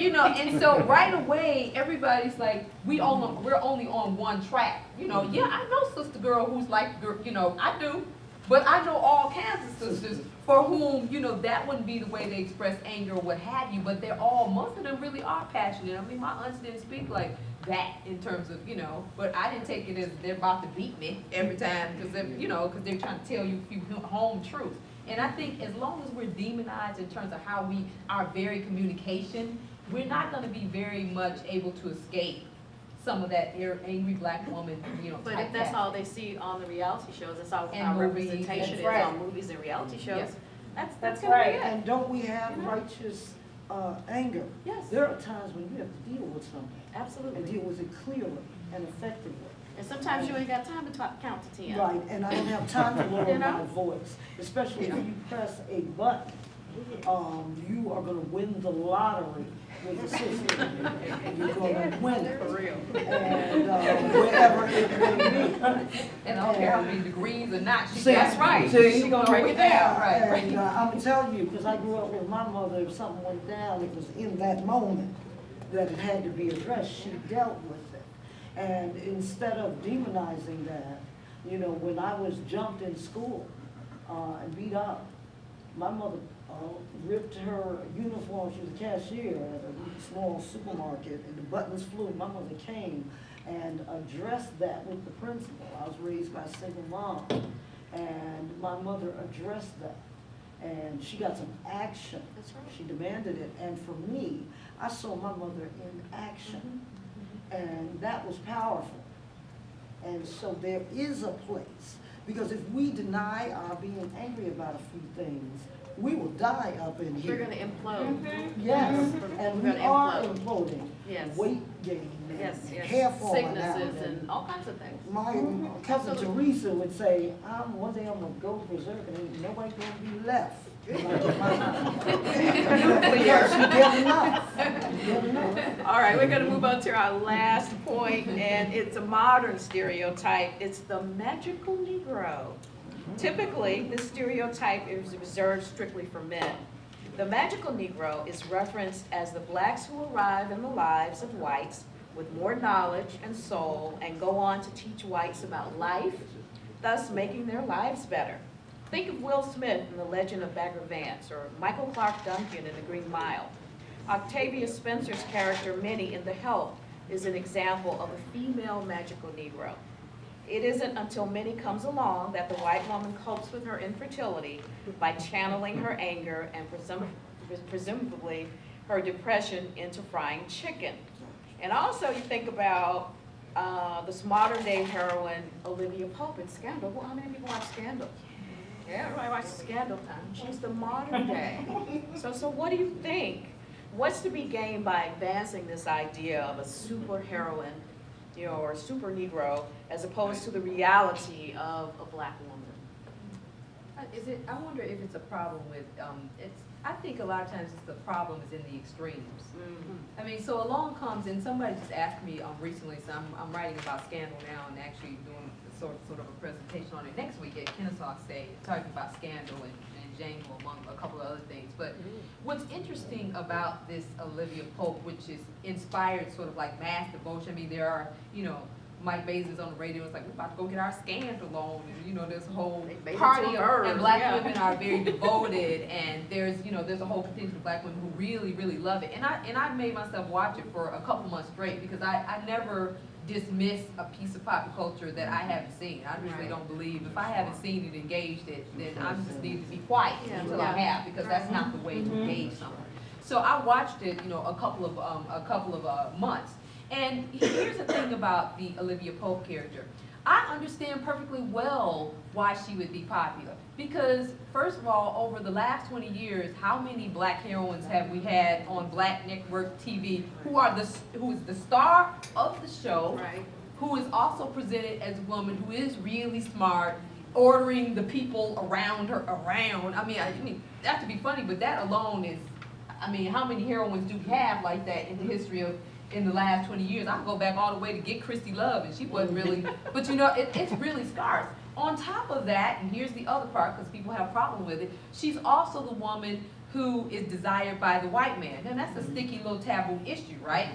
You know, and so right away everybody's like, we're only on one track. You know, yeah, I know sister girl who's like, you know, I do. But I know all kinds of sisters for whom, you know, that wouldn't be the way they express anger or what have you, but they're all, most of them really are passionate. I mean, my aunts didn't speak like that in terms of, you know, but I didn't take it as they're about to beat me every time because they're, you know, because they're trying to tell you a few home truths. And I think as long as we're demonized in terms of how our very communication, we're not going to be very much able to escape some of that angry black woman, you know. But if that's all they see on the reality shows, that's all And our movies, representation that's is right. on movies and reality shows. Yes. That's right. gonna be it. And don't we have righteous anger? Yes. There are times when you have to deal with something and Absolutely. deal with it clearly and effectively. And sometimes you ain't got time to count to 10. Right, and I don't have time to lower You know? my voice, especially if you press a button. You are gonna win the lottery with the system. You're gonna win it. For real. And wherever it may be. And I don't care how many degrees or not, See, that's right. see, She's gonna break it down, right? And I'm telling you, because I grew up with my mother, if something went down, it was in that moment that it had to be addressed. She dealt with it. And instead of demonizing that, you know, when I was jumped in school and beat up, my mother ripped her uniform. She was a cashier at a small supermarket, and the buttons flew. My mother came and addressed that with the principal. I was raised by a single mom, and my mother addressed that. And she got some action. That's right. She demanded it. And for me, I saw my mother in action. And that was powerful. And so there is a place. Because if we deny our being angry about a few things, we will die up in We're here. gonna implode. Yes, We're and we gonna are implode. imploding. Yes. Weight gain and Yes, yes. hair falling out. Sicknesses and all kinds of things. My cousin Absolutely. Teresa would say, one day I'm gonna go berserk and ain't nobody gonna be left. Because she did enough. She did enough. All right, we're gonna move on to our last point, and it's a modern stereotype. It's the magical Negro. Typically, this stereotype is reserved strictly for men. The magical Negro is referenced as the blacks who arrive in the lives of whites with more knowledge and soul and go on to teach whites about life, thus making their lives better. Think of Will Smith in The Legend of Bagger Vance, or Michael Clark Duncan in The Green Mile. Octavia Spencer's character Minnie in The Help is an example of a female magical Negro. It isn't until Minnie comes along that the white woman copes with her infertility by channeling her anger and presumably her depression into frying chicken. And also you think about this modern day heroine, Olivia Pope in Scandal. Well, how many people watch Scandal? Yeah, everybody watches Scandal time. She's the modern day. So what do you think? What's to be gained by advancing this idea of a super heroine, you know, or super Negro, as opposed to the reality of a black woman? I wonder if it's a problem with, I think a lot of times the problem is in the extremes. I mean, so along comes, and somebody just asked me recently, so I'm writing about Scandal now and actually doing sort of a presentation on it next week at Kennesaw State, talking about Scandal and Django, among a couple of other things. But what's interesting about this Olivia Pope, which is inspired sort of like mass devotion, I mean, there are, you know, Mike Basin's on the radio, it's like, we're about to go get our scandal on, and you know, there's a whole party of, and black women are very devoted, and there's, you know, there's a whole contingent of black women who really, really love it. And I made myself watch it for a couple months straight, because I never dismiss a piece of pop culture that I haven't seen. I really don't believe, if I haven't seen it, engaged it, then I just need to be quiet until I have, because that's not the way to engage someone. So I watched it, you know, a couple of months. And here's the thing about the Olivia Pope character. I understand perfectly well why she would be popular. Because, first of all, over the last 20 years, how many black heroines have we had on Black network TV who is the star of the show, who is also presented as a woman who is really smart, ordering the people around her around. I mean, that to be funny, but that alone is, I mean, how many heroines do we have like that in the history of, in the last 20 years? I can go back all the way to Get Christy Love, and she wasn't really, but you know, it's really scarce. On top of that, and here's the other part, because people have a problem with it, she's also the woman who is desired by the white man. And that's a sticky little taboo issue, right?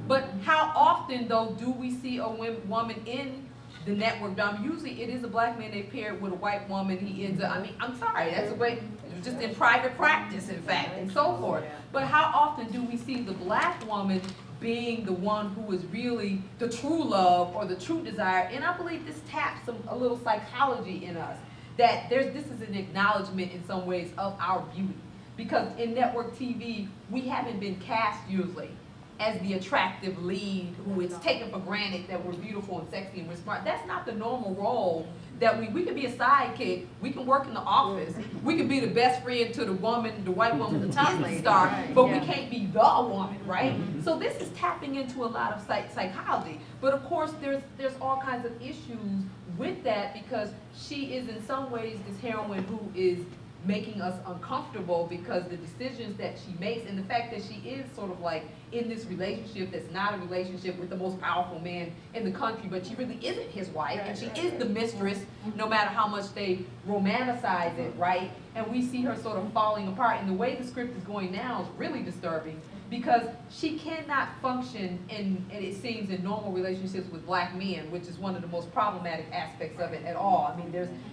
But how often, though, do we see a woman in the network drama? Usually it is a black man they paired with a white woman. He ends up, I mean, I'm sorry, that's the way, just in private practice, in fact, and so forth. But how often do we see the black woman being the one who is really the true love or the true desire? And I believe this taps a little psychology in us, that this is an acknowledgement in some ways of our beauty. Because in network TV, we haven't been cast usually as the attractive lead who is taken for granted that we're beautiful and sexy and we're smart. That's not the normal role that we can be a sidekick, we can work in the office, we can be the best friend to the woman, the white woman, the top star, but we can't be the woman, right? So this is tapping into a lot of psychology. But of course, there's all kinds of issues with that, because she is in some ways this heroine who is making us uncomfortable because the decisions that she makes and the fact that she is sort of like in this relationship that's not a relationship with the most powerful man in the country, but she really isn't his wife, and she is the mistress, no matter how much they romanticize it, right? And we see her sort of falling apart, and the way the script is going now is really disturbing, because she cannot function and it seems in normal relationships with black men, which is one of the most problematic aspects of it at all. I mean,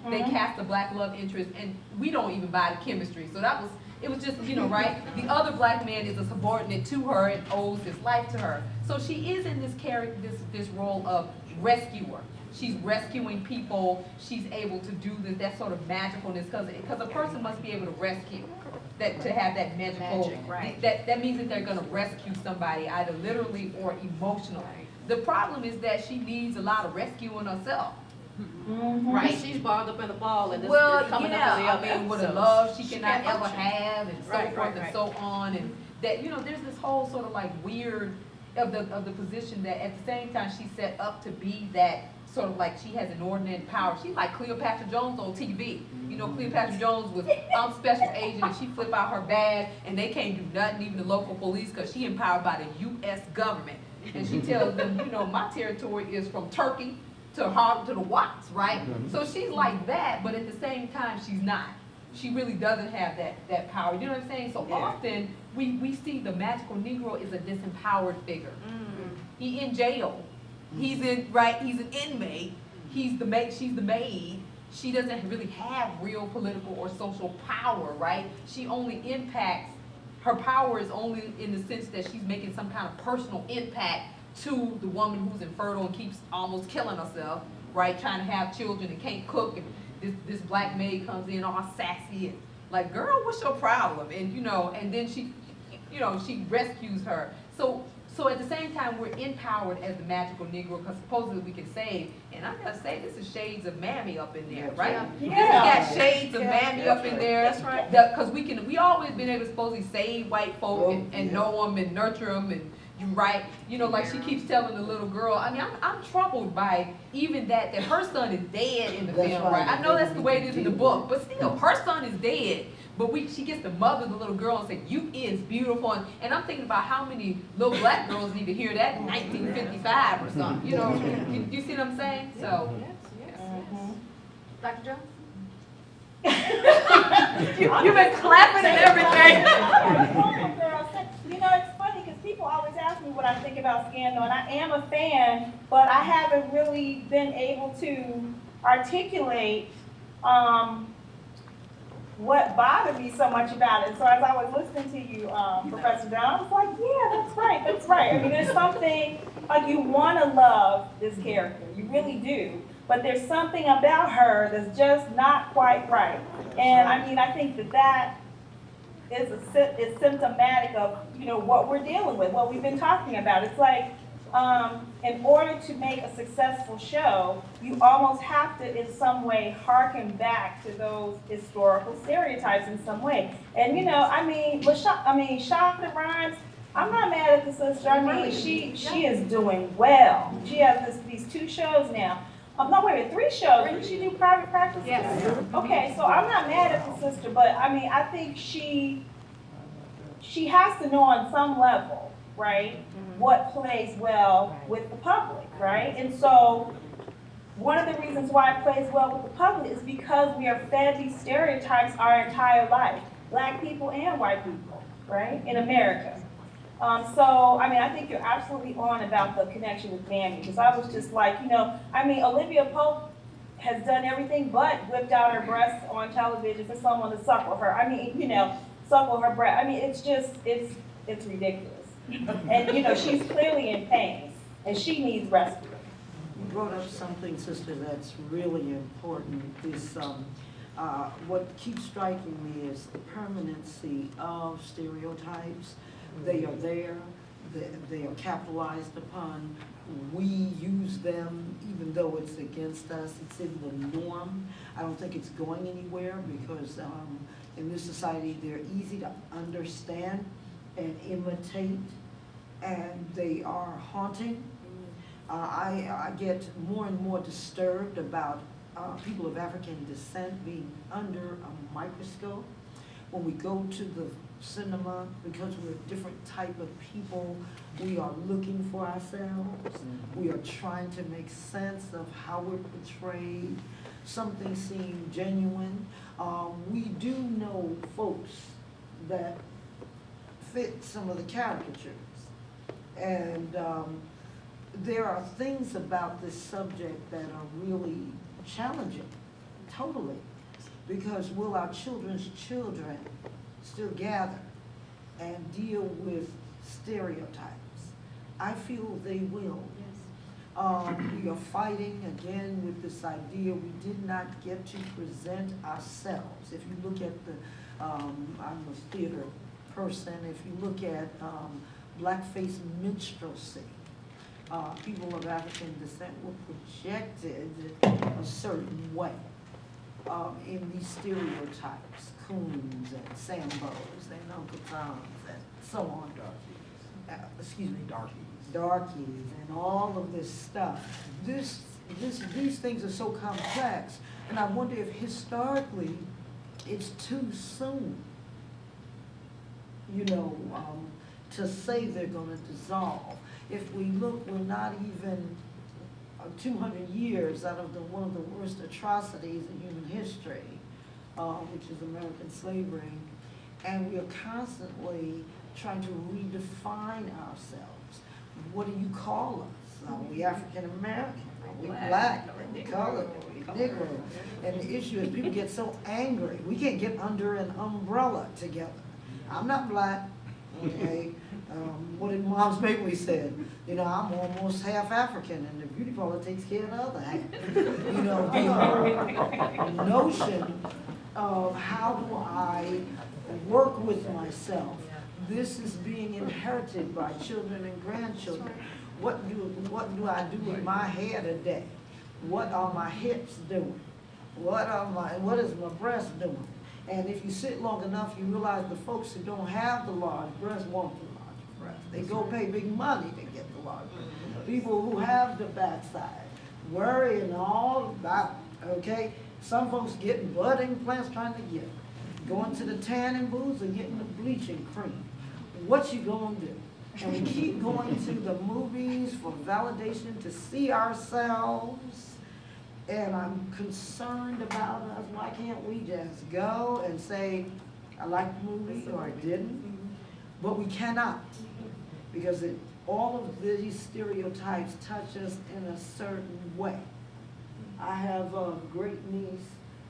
they cast a black love interest and we don't even buy the chemistry. So it was just, you know, right? The other black man is a subordinate to her and owes his life to her. So she is in this character, this role of rescuer. She's rescuing people. She's able to do that sort of magicalness, because a person must be able to rescue. To have that magical, that means that they're going to rescue somebody either literally or emotionally. The problem is that she needs a lot of rescuing herself. Right, she's balled up in the ball, and this coming up in the other. I mean, with a love she cannot ever have, and so forth and so on, and that, you know, there's this whole sort of like weird of the position that at the same time she's set up to be that sort of like she has inordinate power. She's like Cleopatra Jones on TV. You know, Cleopatra Jones was special agent, and she flip out her bag, and they can't do nothing, even the local police, because she empowered by the U.S. government. And she tells them, you know, my territory is from Turkey to the Watts, right? So she's like that, but at the same time, she's not. She really doesn't have that power. You know what I'm saying? So often we see the magical Negro is a disempowered figure. He in jail. He's an inmate. She's the maid. She doesn't really have real political or social power, right? She only impacts, her power is only in the sense that she's making some kind of personal impact to the woman who's infertile and keeps almost killing herself, right? Trying to have children and can't cook, and this black maid comes in all sassy and like, girl, what's your problem? And you know, and then she rescues her. So at the same time, we're empowered as the magical Negro, because supposedly we can save. And I gotta say, this is shades of Mammy up in there, right? This has got shades of Mammy up in there. That's right. Because we always been able to supposedly save white folk and know them and nurture them, and right? You know, like she keeps telling the little girl. I mean, I'm troubled by even that her son is dead in the film, right? I know that's the way it is in the book, but still, her son is dead. But she gets to mother the little girl and say, you is beautiful. And I'm thinking about how many little black girls need to hear that in 1955 or something. You know, you see what I'm saying? So, yes. Dr. Jones? You've been clapping and everything. You know, it's funny because people always ask me what I think about Scandal, and I am a fan, but I haven't really been able to articulate what bothered me so much about it. So as I was listening to you, Professor Dunn, I was like, yeah, that's right. I mean, there's something like you want to love this character, you really do. But there's something about her that's just not quite right. And I mean, I think that is symptomatic of, you know, what we're dealing with, what we've been talking about. It's like, in order to make a successful show, you almost have to, in some way, harken back to those historical stereotypes in some way. And you know, I mean, Shonda Rhimes, I'm not mad at the sister. I mean, she is doing well. She has these 2 shows now. No, wait a minute, 3 shows. Didn't she do private practice? Yes. Okay, so I'm not mad at the sister, but I mean, I think she has to know on some level, right, what plays well with the public, right? And so one of the reasons why it plays well with the public is because we are fed these stereotypes our entire life, Black people and white people, right, in America. So, I mean, I think you're absolutely on about the connection with Mammy, because I was just like, you know, I mean, Olivia Pope has done everything but whipped out her breasts on television for someone to suckle her. I mean, you know, suckle her breast. I mean, it's just, it's ridiculous. And, you know, she's clearly in pain, and she needs rescue. You brought up something, sister, that's really important. Is what keeps striking me is the permanency of stereotypes. They are there, they are capitalized upon. We use them even though it's against us. It's in the norm. I don't think it's going anywhere because in this society they're easy to understand and imitate, and they are haunting. I get more and more disturbed about people of African descent being under a microscope. When we go to the cinema, because we're a different type of people, we are looking for ourselves. We are trying to make sense of how we're portrayed. Something seems genuine. We do know folks that fit some of the caricatures. And there are things about this subject that are really challenging, totally. Because will our children's children still gather and deal with stereotypes? I feel they will. Yes. We are fighting again with this idea we did not get to present ourselves. If you look at the, I'm a theater person, if you look at blackface minstrelsy, people of African descent were projected a certain way. In these stereotypes, coons and sambos and Uncle Toms and so on, darkies and all of this stuff. These things are so complex, and I wonder if historically it's too soon, you know, to say they're going to dissolve. If we look, we're not even 200 years out of one of the worst atrocities in human history, which is American slavery, and we are constantly trying to redefine ourselves. What do you call us? Are we African American? Are we Black? Are we colored? Are we negro? And the issue is people get so angry. We can't get under an umbrella together. I'm not Black, okay? What did Mom's Bakery said? You know, I'm almost half African, and the beauty parlor takes care of the other half. You know, the notion of how do I work with myself? This is being inherited by children and grandchildren. What do I do with my hair today? What are my hips doing? What is my breast doing? And if you sit long enough, you realize the folks who don't have the large breast want the large breast. They go pay big money to get the large breast. People who have the backside, worrying all about it, okay? Some folks getting butt implants trying to get it. Going to the tanning booths and getting the bleaching cream. What you gonna do? And we keep going to the movies for validation to see ourselves. And I'm concerned about us. Why can't we just go and say, I liked the movie or I didn't? But we cannot, because all of these stereotypes touch us in a certain way. I have a great niece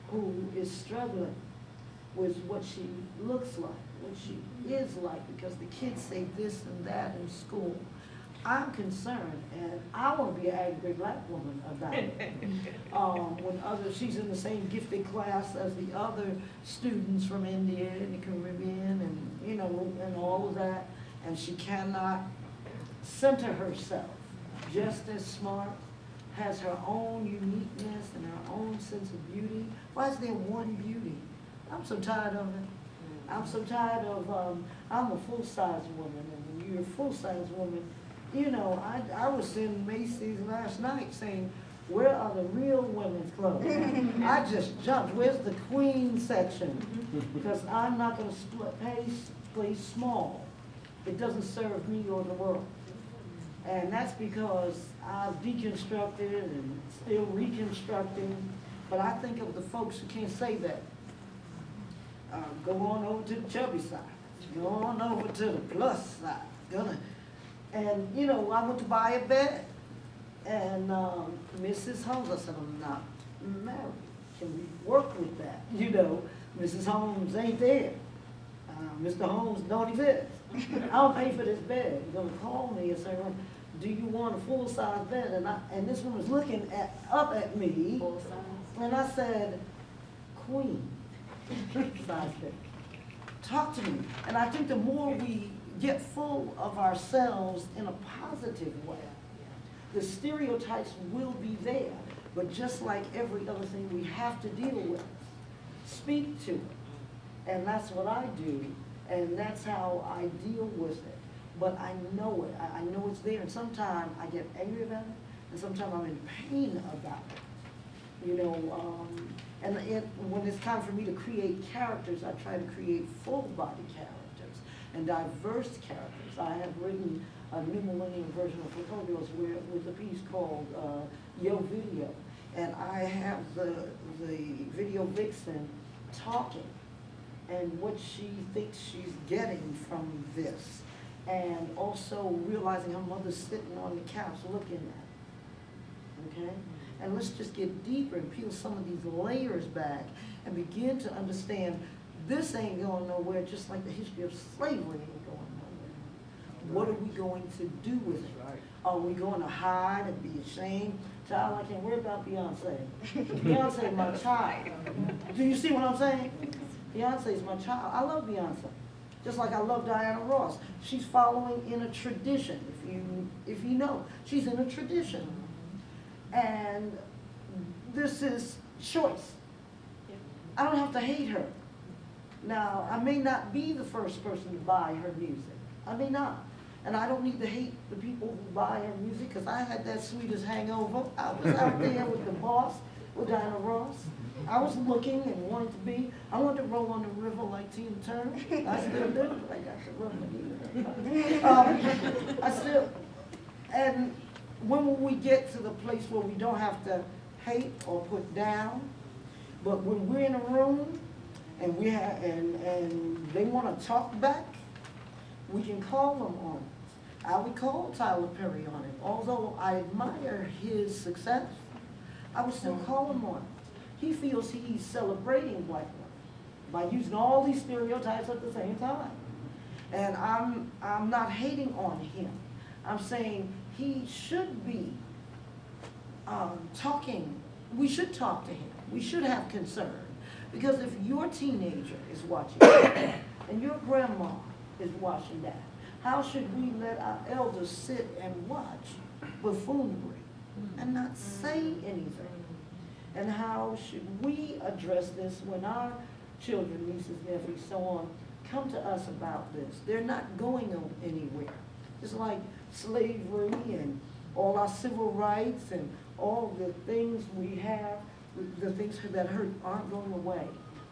who is struggling with what she looks like, what she is like, because the kids say this and that in school. I'm concerned, and I want to be an angry black woman about it. When she's in the same gifted class as the other students from India and the Caribbean and, you know, and all of that, and she cannot center herself, just as smart, has her own uniqueness and her own sense of beauty. Why is there one beauty? I'm so tired of it. I'm so tired of, I'm a full-size woman, and when you're a full-size woman, you know, I was in Macy's last night saying, where are the real women's clothes? I just jumped. Where's the queen section? Because I'm not going to play small. It doesn't serve me or the world. And that's because I've deconstructed and still reconstructing. But I think of the folks who can't say that. Go on over to the chubby side. Go on over to the plus side. And, you know, I went to buy a bed. And Mrs. Holmes, I said, I'm not married. Can we work with that? You know, Mrs. Holmes ain't there. Mr. Holmes don't exist. I don't pay for this bed. You're going to call me and say, well, do you want a full-size bed? And this one was looking up at me. Full size. And I said, queen. Size bed. Talk to me. And I think the more we get full of ourselves in a positive way, the stereotypes will be there. But just like every other thing we have to deal with, speak to it. And that's what I do. And that's how I deal with it. But I know it. I know it's there. And sometimes I get angry about it. And sometimes I'm in pain about it. You know, and when it's time for me to create characters, I try to create full-body characters and diverse characters. I have written a new millennium version of Photobios with a piece called Yo Video. And I have the video vixen talking and what she thinks she's getting from this. And also realizing her mother's sitting on the couch looking at her, okay? And let's just get deeper and peel some of these layers back and begin to understand this ain't going nowhere, just like the history of slavery ain't going nowhere. What are we going to do with it? Are we going to hide and be ashamed? Child, I can't worry about Beyonce. Beyonce is my child. Do you see what I'm saying? Beyonce is my child. I love Beyonce. Just like I love Diana Ross. She's following in a tradition, if you know. She's in a tradition. And this is choice. I don't have to hate her. Now, I may not be the first person to buy her music. I may not. And I don't need to hate the people who buy her music because I had that sweetest hangover. I was out there with the boss, with Diana Ross. I was looking and wanted to be. I wanted to roll on the river like Tina Turner. I still do, but I got to run. I still, and when will we get to the place where we don't have to hate or put down? But when we're in a room and we have, and they want to talk back, we can call them on it. I would call Tyler Perry on it. Although I admire his success, I would still call him on it. He feels he's celebrating black women by using all these stereotypes at the same time. And I'm not hating on him. I'm saying he should be talking. We should talk to him. We should have concern. Because if your teenager is watching that, and your grandma is watching that, how should we let our elders sit and watch buffoonery and not say anything? And how should we address this when our children, nieces, nephews, so on, come to us about this? They're not going anywhere. It's like slavery and all our civil rights and all the things we have, the things that hurt aren't going away.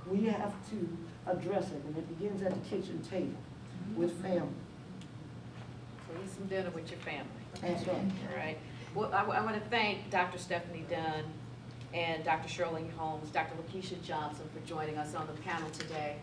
We have to address it, and it begins at the kitchen table with family. So eat some dinner with your family. That's right. All right. Well, I want to thank Dr. Stephane Dunn and Dr. Shirlene Holmes, Dr. Lakesia Johnson for joining us on the panel today.